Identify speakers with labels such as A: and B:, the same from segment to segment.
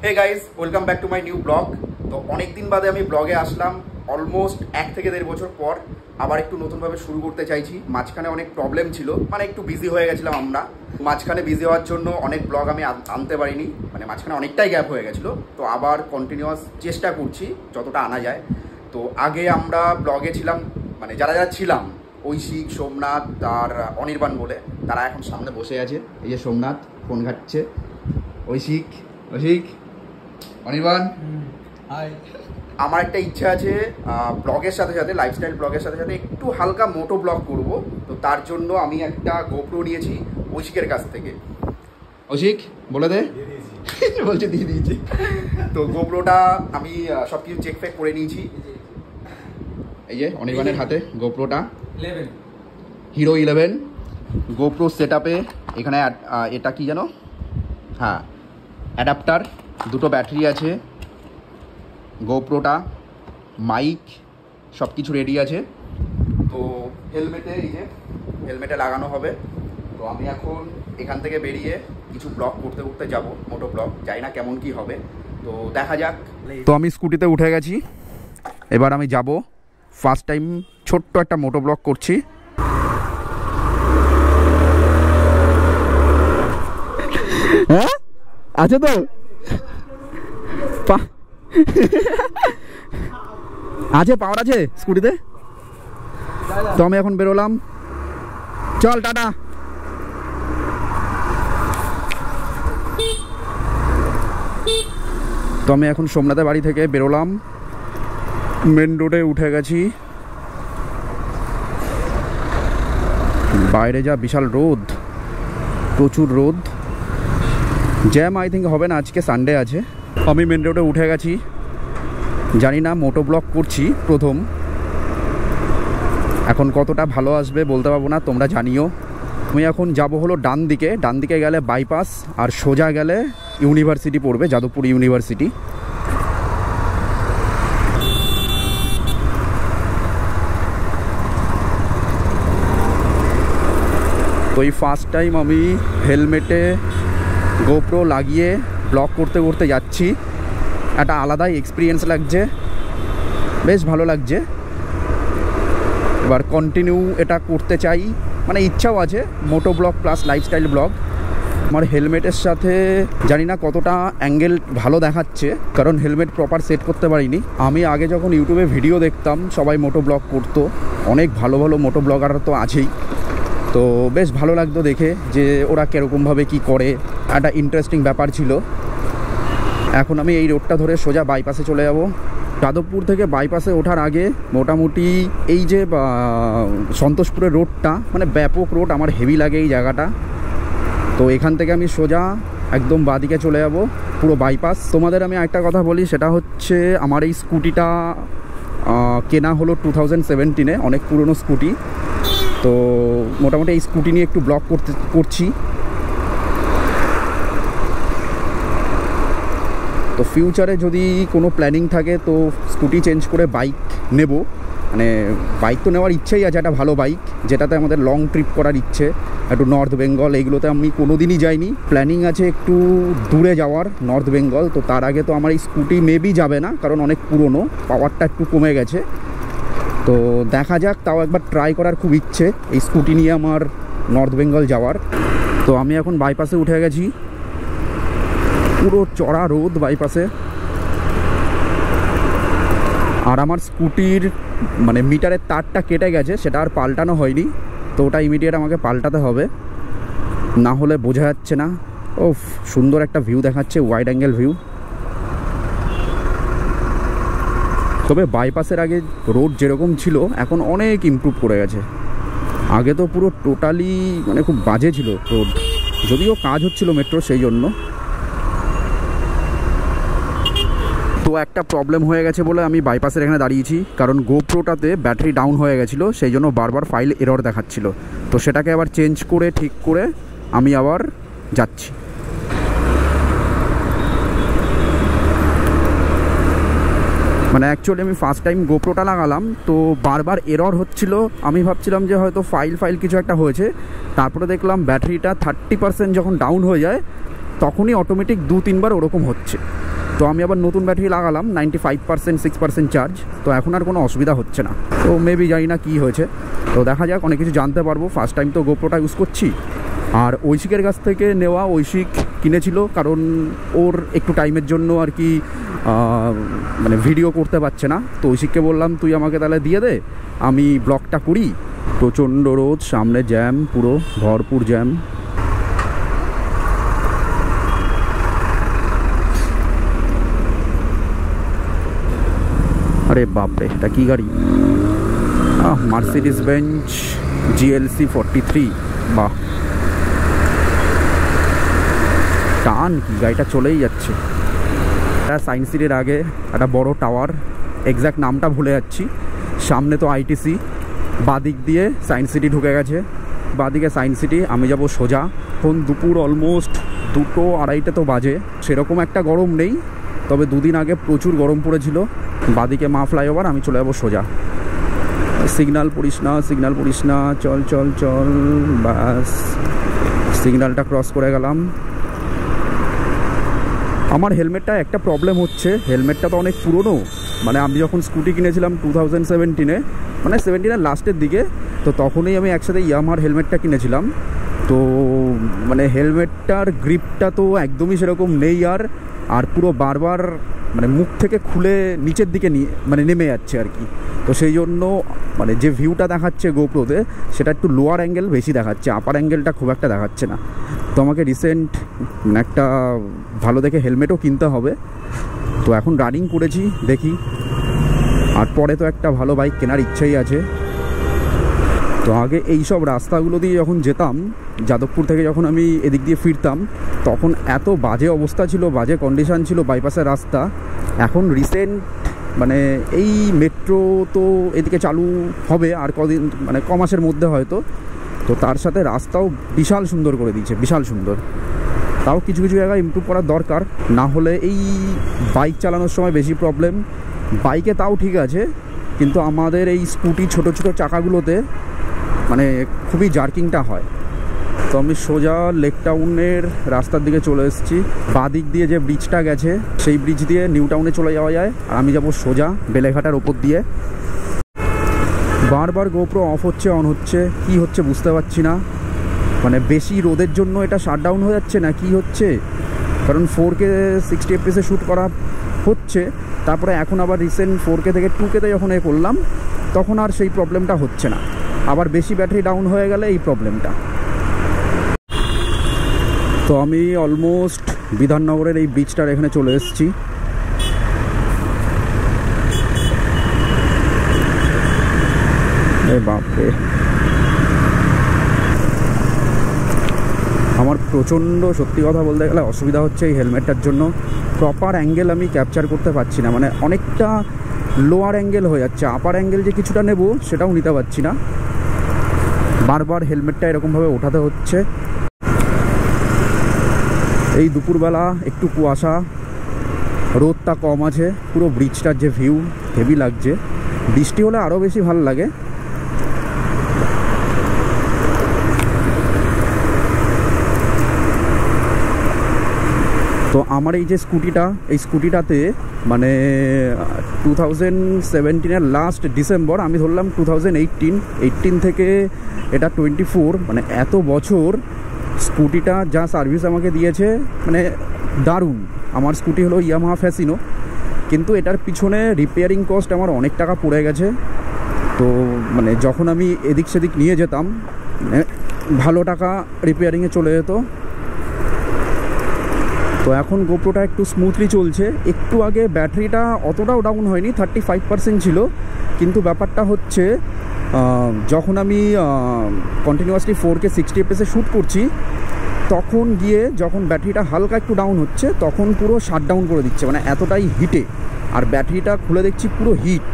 A: Hey guys, welcome back to my new blog. তো অনেক দিন বাদে আমি ব্লগে আসলাম, অলমোস্ট 1 থেকে 1.5 বছর পর। আবার একটু নতুনভাবে শুরু করতে চাইছি। মাঝখানে অনেক প্রবলেম ছিল, মানে একটু বিজি হয়ে গেছিলাম আমরা। মাঝখানে বিজি হওয়ার জন্য অনেক ব্লগ আমি আনতে পারিনি, মানে মাঝখানে অনেকটাই গ্যাপ হয়ে গেছিলো। তো আবার কন্টিনিউয়াস চেষ্টা করছি যতটা আনা যায়। তো আগে আমরা ব্লগে ছিলাম, মানে যারা যারা ছিলাম, ঐশিক, সোমনাথ আর অনির্বাণ বলে, তারা এখন সামনে বসে আছে। এই যে সোমনাথ ফোন ঘাটছে, ঐশিক, অনির্বাণ, হাই। আমার একটা ইচ্ছা আছে ব্লগের সাথে সাথে, লাইফস্টাইল ব্লগের সাথে সাথে একটু হালকা মোটো ব্লগ করব। তো তার জন্য আমি একটা গোপ্রো নিয়েছি ঐশিকের কাছ থেকে। ঐশিক বলে দে। বলছে দিয়ে দিয়েছি। তো গোপ্রোটা আমি সব কিছু চেক ফেক করে নিয়েছি। এই যে অনির্বাণের হাতে গোপ্রোটা, হিরো 11 গোপ্রো সেট আপে। এখানে এটা কি জানো, হ্যাঁ অ্যাডাপ্টার, দুটো ব্যাটারি আছে, গোপ্রোটা, মাইক, সব কিছু রেডি আছে। তো হেলমেটে, এই যে হেলমেটে লাগানো হবে। তো আমি এখন এখান থেকে বেরিয়ে কিছু ব্লগ করতে করতে যাব, মোটো ব্লগ। জানি না কেমন কি হবে, তো দেখা যাক। তো আমি স্কুটিতে উঠে গেছি, এবার আমি যাব। ফার্স্ট টাইম ছোট্ট একটা মোটো ব্লগ করছি। হ্যাঁ আছে তো, আছে পাওয়ার আছে স্কুটিতে। তো আমি এখন বেরোলাম, চল টাটা। তো আমি এখন সোমনাথের বাড়ি থেকে বেরোলাম, মেন রোডে উঠে গেছি। বাইরে যা বিশাল রোদ, প্রচুর রোদ। জ্যাম আই থিঙ্ক হবে না, আজকে সানডে আছে। আমি মেন রোডে উঠে গেছি। জানি না, মোটো ব্লগ করছি প্রথম, এখন কতটা ভালো আসবে বলতে পারবো না, তোমরা জানিও। আমি এখন যাব হলো ডান দিকে। ডান দিকে গেলে বাইপাস, আর সোজা গেলে ইউনিভার্সিটি পড়বে, যাদবপুর ইউনিভার্সিটি। তো এই ফার্স্ট টাইম আমি হেলমেটে গোপ্রো লাগিয়ে ব্লগ করতে করতে যাচ্ছি। একটা আলাদাই এক্সপিরিয়েন্স লাগছে, বেশ ভালো লাগছে। এবার কন্টিনিউ এটা করতে চাই, মানে ইচ্ছাও আছে, মোটো ব্লগ প্লাস লাইফস্টাইল ব্লগ। আমার হেলমেটের সাথে জানি না কতটা অ্যাঙ্গেল ভালো দেখাচ্ছে, কারণ হেলমেট প্রপার সেট করতে পারিনি। আমি আগে যখন ইউটিউবে ভিডিও দেখতাম, সবাই মোটো ব্লগ করতো, অনেক ভালো ভালো মোটো ব্লগার তো আছেই। তো বেশ ভালো লাগতো দেখে যে ওরা কীরকমভাবে কি করে, একটা ইন্টারেস্টিং ব্যাপার ছিল। এখন আমি এই রোডটা ধরে সোজা বাইপাসে চলে যাব। যাদবপুর থেকে বাইপাসে ওঠার আগে মোটামুটি এই যে সন্তোষপুরের রোডটা, মানে ব্যাপক রোড, আমার হেভি লাগে এই জায়গাটা। তো এখান থেকে আমি সোজা একদম বাঁদিকে চলে যাব, পুরো বাইপাস। তোমাদের আমি একটা কথা বলি, সেটা হচ্ছে আমার এই স্কুটিটা কেনা হলো 2017-এ, অনেক পুরনো স্কুটি। তো মোটামুটি এই স্কুটি নিয়ে একটু ব্লগ করছি। তো ফিউচারে যদি কোনো প্ল্যানিং থাকে তো স্কুটি চেঞ্জ করে বাইক নেব। মানে বাইক তো নেওয়ার ইচ্ছেই আছে, একটা ভালো বাইক, যেটাতে আমাদের লং ট্রিপ করার ইচ্ছে। একটু নর্থ বেঙ্গল, এইগুলোতে আমি কোনো দিনই যাইনি। প্ল্যানিং আছে একটু দূরে যাওয়ার, নর্থ বেঙ্গল। তো তার আগে তো আমার এই স্কুটি মেবি যাবে না, কারণ অনেক পুরনো, পাওয়ারটা একটু কমে গেছে। তো দেখা যাক, তাও একবার ট্রাই করার খুব ইচ্ছে এই স্কুটি নিয়ে আমার নর্থ বেঙ্গল যাওয়ার। তো আমি এখন বাইপাসে উঠে গেছি, পুরো চড়া রোদ বাইপাসে। আর আমার স্কুটির মানে মিটারের তারটা কেটে গেছে, সেটা আর পাল্টানো হয়নি। তো ওটা ইমিডিয়েট আমাকে পাল্টাতে হবে, না হলে বোঝা যাচ্ছে না। ও সুন্দর একটা ভিউ দেখাচ্ছে, ওয়াইড অ্যাঙ্গেল ভিউ। তবে বাইপাসের আগে রোড যেরকম ছিল, এখন অনেক ইমপ্রুভ করে গেছে। আগে তো পুরো টোটালি মানে খুব বাজে ছিল রোড, যদিও কাজ হচ্ছিল মেট্রো, সেই জন্য। তো একটা প্রবলেম হয়ে গেছে বলে আমি বাইপাসের এখানে দাঁড়িয়েছি, কারণ গোপ্রোটাতে ব্যাটারি ডাউন হয়ে গেছিলো, সেই জন্য বারবার ফাইল এরর দেখাচ্ছিল। তো সেটাকে আবার চেঞ্জ করে ঠিক করে আমি আবার যাচ্ছি। মানে অ্যাকচুয়ালি আমি ফার্স্ট টাইম গোপ্রোটা লাগালাম, তো বারবার এরর হচ্ছিল। আমি ভাবছিলাম যে হয়তো ফাইল কিছু একটা হয়েছে। তারপরে দেখলাম ব্যাটারিটা 30% যখন ডাউন হয়ে যায়, তখনই অটোমেটিক 2-3 বার ওরকম হচ্ছে। তো আমি আবার নতুন ব্যাটারি লাগালাম 95% 6% চার্জ, তো এখন আর কোনো অসুবিধা হচ্ছে না। তো মেবি জানি না কী হয়েছে, তো দেখা যাক, অনেক কিছু জানতে পারবো। ফার্স্ট টাইম তো গোপ্রোটা ইউজ করছি। আর ঐশিকের কাছ থেকে নেওয়া, ঐশিক কিনেছিল কারণ ওর একটু টাইমের জন্য আর কি মানে ভিডিও করতে পারছে না। তো ঐশিককে বললাম তুই আমাকে তাহলে দিয়ে দে, আমি ব্লগটা করি। প্রচণ্ড রোদ, সামনে জ্যাম, পুরো ভরপুর জ্যাম। আরে বাপরে, এটা কি গাড়ি? Mercedes Benz GLC 43। বাহ, টান কি, গাড়িটা চলেই যাচ্ছে। এটা সায়েন্স সিটির আগে একটা বড় টাওয়ার, এক্স্যাক্ট নামটা ভুলে যাচ্ছি। সামনে তো ITC, বাদিক দিয়ে সায়েন্স সিটি ঢুকে গেছে। বাদিকে সায়েন্স সিটি, আমি যাব সোজা। এখন দুপুর অলমোস্ট 2-2:30 তো বাজে। সেরকম একটা গরম নেই, তবে দুদিন আগে প্রচুর গরম পড়েছিল। বাদিকে মা ফ্লাইওভার, আমি চলে যাবো সোজা। সিগন্যাল পড়িস না, সিগন্যাল পড়িস না, চল চল চল, ব্যাস সিগন্যালটা ক্রস করে গেলাম। আমার হেলমেটটা একটা প্রবলেম হচ্ছে, হেলমেটটা তো অনেক পুরনো। মানে আমি যখন স্কুটি কিনেছিলাম 2017-এ, মানে 17-এর লাস্টের দিকে, তো তখনই আমি একসাথে ইয়ামাহার হেলমেটটা কিনেছিলাম। তো মানে হেলমেটটার গ্রিপটা তো একদমই সেরকম নেই আর পুরো বারবার মানে মুখ থেকে খুলে নিচের দিকে নেমে যাচ্ছে আর কি। তো সেই জন্য মানে যে ভিউটা দেখাচ্ছে গোপ্রোতে, সেটা একটু লোয়ার অ্যাঙ্গেল বেশি দেখাচ্ছে, আপার অ্যাঙ্গেলটা খুব একটা দেখাচ্ছে না। তো আমাকে রিসেন্ট একটা ভালো দেখে হেলমেটও কিনতে হবে। তো এখন রানিং করেছি, দেখি। আর পরে তো একটা ভালো বাইক কেনার ইচ্ছাই আছে। তো আগে এই সব রাস্তাগুলো দিয়ে যখন যেতাম, যাদবপুর থেকে যখন আমি এদিক দিয়ে ফিরতাম, তখন এত বাজে অবস্থা ছিল, বাজে কন্ডিশান ছিল বাইপাসের রাস্তা। এখন রিসেন্ট মানে এই মেট্রো তো এদিকে চালু হবে আর কদিন, মানে ক মাসের মধ্যে হয়তো। তো তার সাথে রাস্তাও বিশাল সুন্দর করে দিয়েছে, বিশাল সুন্দর। তাও কিছু কিছু জায়গায় ইমপ্রুভ করার দরকার, না হলে এই বাইক চালানোর সময় বেশি প্রবলেম। বাইকে তাও ঠিক আছে, কিন্তু আমাদের এই স্কুটি ছোটো ছোটো চাকাগুলোতে মানে খুবই জার্কিংটা হয়। তো আমি সোজা লেক টাউনের রাস্তার দিকে চলে এসেছি। বাদিক দিয়ে যে ব্রিজটা গেছে, সেই ব্রিজ দিয়ে নিউ টাউনে চলে যাওয়া যায়। আর আমি যাব সোজা বেলেঘাটার ওপর দিয়ে। বারবার গোপ্রো অফ হচ্ছে, অন হচ্ছে, কি হচ্ছে বুঝতে পারছি না। মানে বেশি রোদের জন্য এটা শাটডাউন হয়ে যাচ্ছে না কি হচ্ছে, কারণ 4K 60 FPS শ্যুট করা হচ্ছে। তারপরে এখন আবার রিসেন্ট 4K থেকে 2K-তে যখন করলাম, তখন আর সেই প্রবলেমটা হচ্ছে না। আবার বেশি ব্যাটারি ডাউন হয়ে গেলে এই প্রবলেমটা। তো আমি অলমোস্ট বিধাননগরের এই ব্রিজটার এখানে চলে এসেছি। বাপরে, আমার প্রচণ্ড সত্যি কথা বলতে গেলে অসুবিধা হচ্ছে এই হেলমেটটার জন্য। প্রপার অ্যাঙ্গেল আমি ক্যাপচার করতে পারছি না, মানে অনেকটা লোয়ার অ্যাঙ্গেল হয়ে যাচ্ছে। আপার অ্যাঙ্গেল যে কিছুটা নেব সেটাও নিতে পারছি না, বারবার হেলমেটটা এরকমভাবে ওঠাতে হচ্ছে। এই দুপুরবেলা একটু কুয়াশা, রোদটা কম আছে, পুরো ব্রিজটার যে ভিউ হেভি লাগছে। বৃষ্টি হলে আরও বেশি ভালো লাগে। তো আমার এই যে স্কুটিটা, এই স্কুটিটাতে মানে 2017-এর লাস্ট ডিসেম্বর, আমি ধরলাম 2018 থেকে এটা 24, মানে এত বছর স্কুটিটা যা সার্ভিস আমাকে দিয়েছে মানে দারুণ। আমার স্কুটি হলো ইয়ামাহা ফ্যাসিনো, কিন্তু এটার পিছনে রিপেয়ারিং কস্ট আমার অনেক টাকা পড়ে গেছে। তো মানে যখন আমি এদিক সেদিক নিয়ে যেতাম, মানে ভালো টাকা রিপেয়ারিংয়ে চলে যেত। তো এখন গোপ্রোটা একটু স্মুথলি চলছে। একটু আগে ব্যাটারিটা অতটাও ডাউন হয়নি, 35% ছিল, কিন্তু ব্যাপারটা হচ্ছে যখন আমি কন্টিনিউয়াসলি 4K 60 FPS শ্যুট করছি, তখন গিয়ে যখন ব্যাটারিটা হালকা একটু ডাউন হচ্ছে, তখন পুরো শাটডাউন করে দিচ্ছে, মানে এতটাই হিটে। আর ব্যাটারিটা খুলে দেখছি পুরো হিট।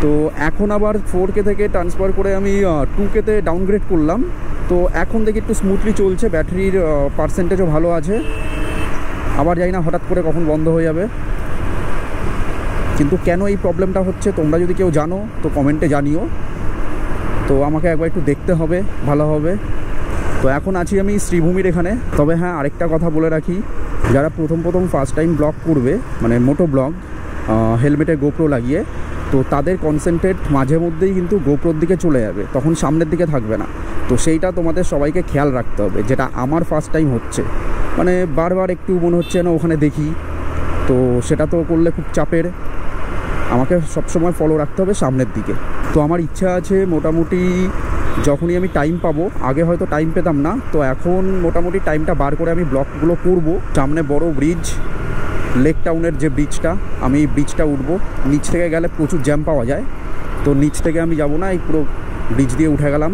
A: তো এখন আবার 4K থেকে ট্রান্সফার করে আমি 2K-তে ডাউনগ্রেড করলাম। তো এখন দেখি একটু স্মুথলি চলছে, ব্যাটারির পার্সেন্টেজও ভালো আছে। আবার জানি না হঠাৎ করে কখন বন্ধ হয়ে যাবে। কিন্তু কেন এই প্রবলেমটা হচ্ছে তোমরা যদি কেউ জানো তো কমেন্টে জানিও। তো আমাকে একবার একটু দেখতে হবে ভালো হবে। তো এখন আছি আমি শ্রীভূমির এখানে। তবে হ্যাঁ, আরেকটা কথা বলে রাখি, যারা প্রথম ফার্স্ট টাইম ব্লগ করবে, মানে মোটো ব্লগ হেলমেটে গোপ্রো লাগিয়ে, তো তাদের কনসেন্ট্রেট মাঝে মধ্যেই কিন্তু গোপ্রোর দিকে চলে যাবে, তখন সামনের দিকে থাকবে না। তো সেইটা তোমাদের সবাইকে খেয়াল রাখতে হবে, যেটা আমার ফার্স্ট টাইম হচ্ছে। মানে বারবার একটু মনে হচ্ছে না ওখানে দেখি, তো সেটা তো করলে খুব চাপের। আমাকে সবসময় ফলো রাখতে হবে সামনের দিকে। তো আমার ইচ্ছা আছে মোটামুটি যখনই আমি টাইম পাবো, আগে হয়তো টাইম পেতাম না, তো এখন মোটামুটি টাইমটা বার করে আমি ব্লগগুলো করব। সামনে বড় ব্রিজ, লেক টাউনের যে ব্রিজটা, আমি ব্রিজটা উঠবো। নিচ থেকে গেলে প্রচুর জ্যাম পাওয়া যায়, তো নিচ থেকে আমি যাব না, এই পুরো ব্রিজ দিয়ে উঠে গেলাম।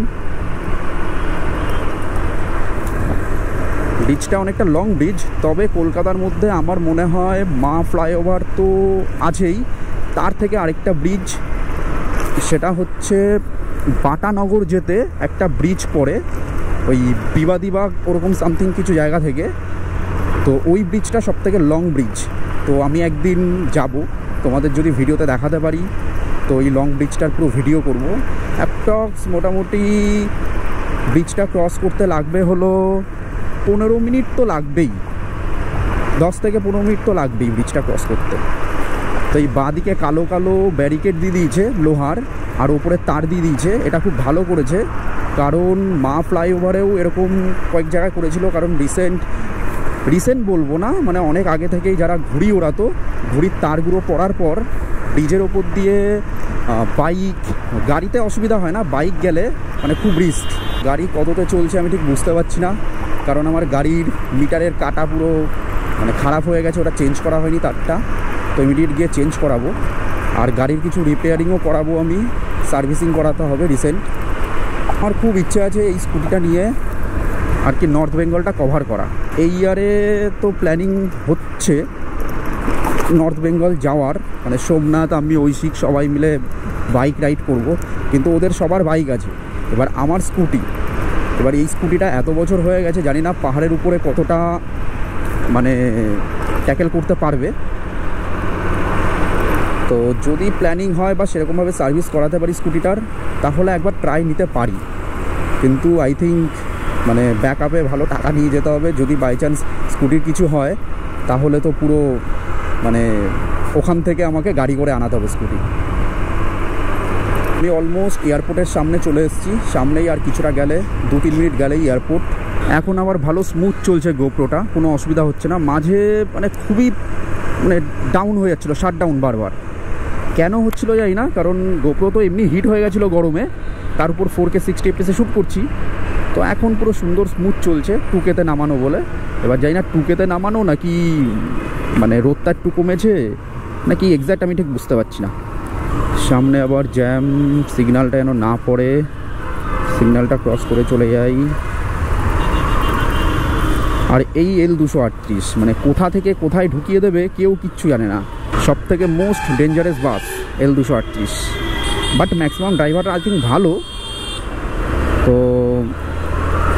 A: ব্রিজটা অনেকটা লং ব্রিজ, তবে কলকাতার মধ্যে আমার মনে হয় মা ফ্লাইওভার তো আছেই, তার থেকে আরেকটা ব্রিজ, সেটা হচ্ছে বাটানগর যেতে একটা ব্রিজ পড়ে, ওই বিবাদিবাগ ওরকম সামথিং কিছু জায়গা থেকে। তো ওই ব্রিজটা সবথেকে লং ব্রিজ। তো আমি একদিন যাব, তোমাদের যদি ভিডিওতে দেখাতে পারি, তো এই লং ব্রিজটার পুরো ভিডিও করব। অ্যাপ্রক্স মোটামুটি ব্রিজটা ক্রস করতে লাগবে হলো 15 মিনিট তো লাগবেই, 10 থেকে 15 মিনিট তো লাগবেই ব্রিজটা ক্রস করতে। তো এই বাঁদিকে কালো কালো ব্যারিকেড দিয়ে দিয়েছে লোহার, আর ওপরে তার দিয়ে দিয়েছে। এটা খুব ভালো করেছে, কারণ মা ফ্লাইওভারেও এরকম কয়েক জায়গায় করেছিল। কারণ রিসেন্ট বলবো না, মানে অনেক আগে থেকেই যারা ঘুড়ি ওড়াতো, ঘুড়ির তারগুলো পড়ার পর ব্রিজের ওপর দিয়ে বাইক, গাড়িতে অসুবিধা হয় না, বাইক গেলে মানে খুব রিস্ক। গাড়ি কততে চলছে আমি ঠিক বুঝতে পারছি না, কারণ আমার গাড়ির মিটারের কাটা পুরো মানে খারাপ হয়ে গেছে, ওটা চেঞ্জ করা হয়নি তারটা, তো ইমিডিয়েট গিয়ে চেঞ্জ করাবো। আর গাড়ির কিছু রিপেয়ারিংও করাবো, আমি সার্ভিসিং করাতে হবে রিসেন্ট। আমার খুব ইচ্ছে আছে এই স্কুটিটা নিয়ে আর কি নর্থ বেঙ্গলটা কভার করা। এই ইয়ারে তো প্ল্যানিং হচ্ছে নর্থ বেঙ্গল যাওয়ার, মানে সোমনাথ, আমি, ঐশিক সবাই মিলে বাইক রাইড করব। কিন্তু ওদের সবার বাইক আছে, এবার আমার স্কুটি। এবার এই স্কুটিটা এত বছর হয়ে গেছে, জানি না পাহাড়ের উপরে কতটা মানে ট্যাকেল করতে পারবে। তো যদি প্ল্যানিং হয় বা সেরকমভাবে সার্ভিস করাতে পারি স্কুটিটার, তাহলে একবার ট্রাই নিতে পারি। কিন্তু আই থিঙ্ক মানে ব্যাকআপে ভালো টাকা নিয়ে যেতে হবে। যদি বাই চান্স স্কুটির কিছু হয়, তাহলে তো পুরো মানে ওখান থেকে আমাকে গাড়ি করে আনাতে হবে স্কুটি। আমি অলমোস্ট এয়ারপোর্টের সামনে চলে এসেছি, সামনেই আর কিছুটা গেলে 2-3 মিনিট গেলেই এয়ারপোর্ট। এখন আবার ভালো স্মুথ চলছে গোপ্রোটা, কোনো অসুবিধা হচ্ছে না। মাঝে মানে খুবই মানে ডাউন হয়ে যাচ্ছিলো, শাট ডাউন বারবার। কেন হচ্ছিলো জানি না, কারণ গোপ্রো তো এমনি হিট হয়ে গেছিলো গরমে, তার উপর 4K 60 FPS শ্যুট করছি। তো এখন পুরো সুন্দর স্মুথ চলছে 2K-তে নামানো বলে। এবার জানি না 2K-তে নামানো নাকি মানে রোদটা একটু কমেছে নাকি এক্স্যাক্ট আমি ঠিক বুঝতে পারছি না। সামনে আবার জ্যাম, সিগন্যালটা যেন না পড়ে, সিগন্যালটা ক্রস করে চলে যাই। আর এই L238 মানে কোথা থেকে কোথায় ঢুকিয়ে দেবে কেউ কিচ্ছু জানে না। সব থেকে most dangerous bus L238, but maximum ড্রাইভাররা আই থিঙ্ক ভালো, তো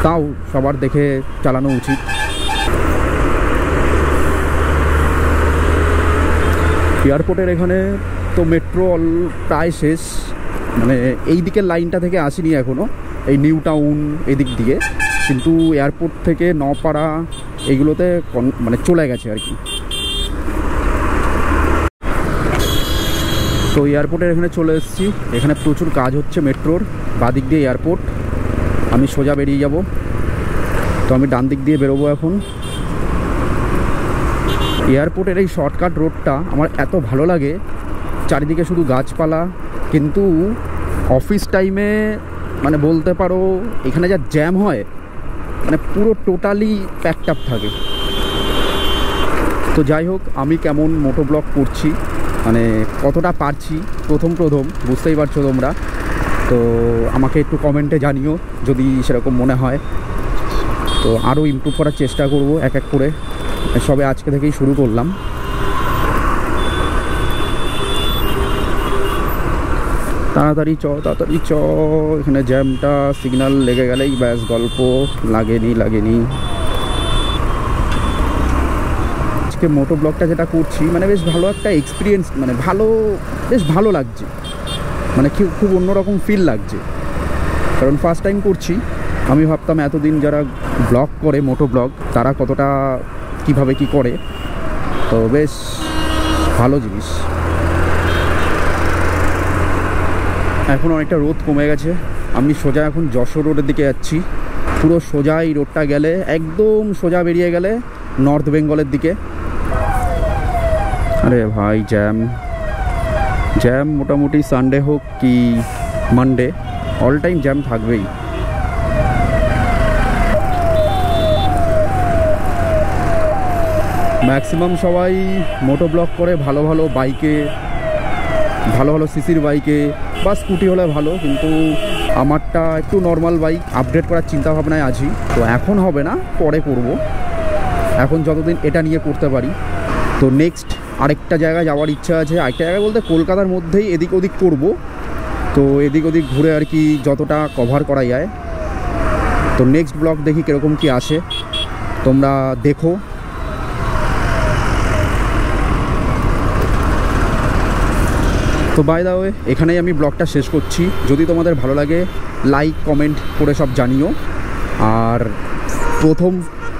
A: তাও সবার দেখে চালানো উচিত। এয়ারপোর্টের এখানে তো মেট্রো প্রায় শেষ, মানে এই দিকের লাইনটা থেকে আসেনি এখনও, এই নিউ টাউন এদিক দিয়ে, কিন্তু এয়ারপোর্ট থেকে নপাড়া এইগুলোতে মানে চলে গেছে আর কি। তো এয়ারপোর্টের এখানে চলে এসেছি, এখানে প্রচুর কাজ হচ্ছে মেট্রোর। বাদিক দিয়ে এয়ারপোর্ট, আমি সোজা বেরিয়ে যাব, তো আমি ডান দিক দিয়ে বেরোবো এখন। এয়ারপোর্টের এই শর্টকাট রোডটা আমার এত ভালো লাগে, চারিদিকে শুধু গাছপালা, কিন্তু অফিস টাইমে মানে বলতে পারো এখানে যা জ্যাম হয়, মানে পুরো টোটালি প্যাকড আপ থাকে। তো যাই হোক, আমি কেমন মোটো ব্লগ করছি, মানে কতটা পারছি প্রথম বুঝতেই পারছো তোমরা। তো আমাকে একটু কমেন্টে জানিও যদি সেরকম মনে হয়, তো আরও ইমপ্রুভ করার চেষ্টা করব এক এক করে। সবে আজকে থেকেই শুরু করলাম। তাড়াতাড়ি চ, এখানে জ্যামটা, সিগন্যাল লেগে গেলেই ব্যাস গল্প, লাগেনি। আজকে মোটো ব্লগটা যেটা করছি মানে বেশ ভালো একটা এক্সপিরিয়েন্স, মানে বেশ ভালো লাগছে, মানে খুব অন্যরকম ফিল লাগছে, কারণ ফার্স্ট টাইম করছি। আমি ভাবতাম এতদিন যারা ব্লগ করে মোটো ব্লগ, তারা কতটা কিভাবে কি করে, তো বেশ ভালো জিনিস। এখন অনেকটা রোদ কমে গেছে, আমি সোজা এখন যশোর রোডের দিকে যাচ্ছি। পুরো সোজা এই রোডটা গেলে একদম সোজা বেরিয়ে গেলে নর্থ বেঙ্গলের দিকে। আরে ভাই জ্যাম জ্যাম, মোটামুটি সানডে হোক কি মানডে অল টাইম জ্যাম থাকবেই। ম্যাক্সিমাম সবাই মোটো ব্লগ করে ভালো ভালো বাইকে, ভালো ভালো সিসির বাইকে বা স্কুটি হলে ভালো, কিন্তু আমারটা একটু নর্মাল বাইক, আপডেট করার চিন্তা ভাবনায় আছি। তো এখন হবে না, পরে করব, এখন যতদিন এটা নিয়ে করতে পারি। তো নেক্সট আরেকটা জায়গায় যাওয়ার ইচ্ছা আছে, আরেকটা জায়গায় বলতে কলকাতার মধ্যেই এদিক ওদিক করব। তো এদিক ওদিক ঘুরে আর কি যতটা কভার করা যায়। তো নেক্সট ব্লগ দেখি কীরকম কি আসে, তোমরা দেখো। তো বাই দা ওয়ে এখানেই আমি ব্লগটা শেষ করছি। যদি তোমাদের ভালো লাগে লাইক কমেন্ট করে সব জানিও। আর প্রথম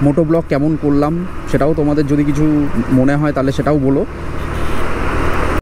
A: মোটো ব্লগ কেমন করলাম সেটাও তোমাদের যদি কিছু মনে হয় তাহলে সেটাও বলো।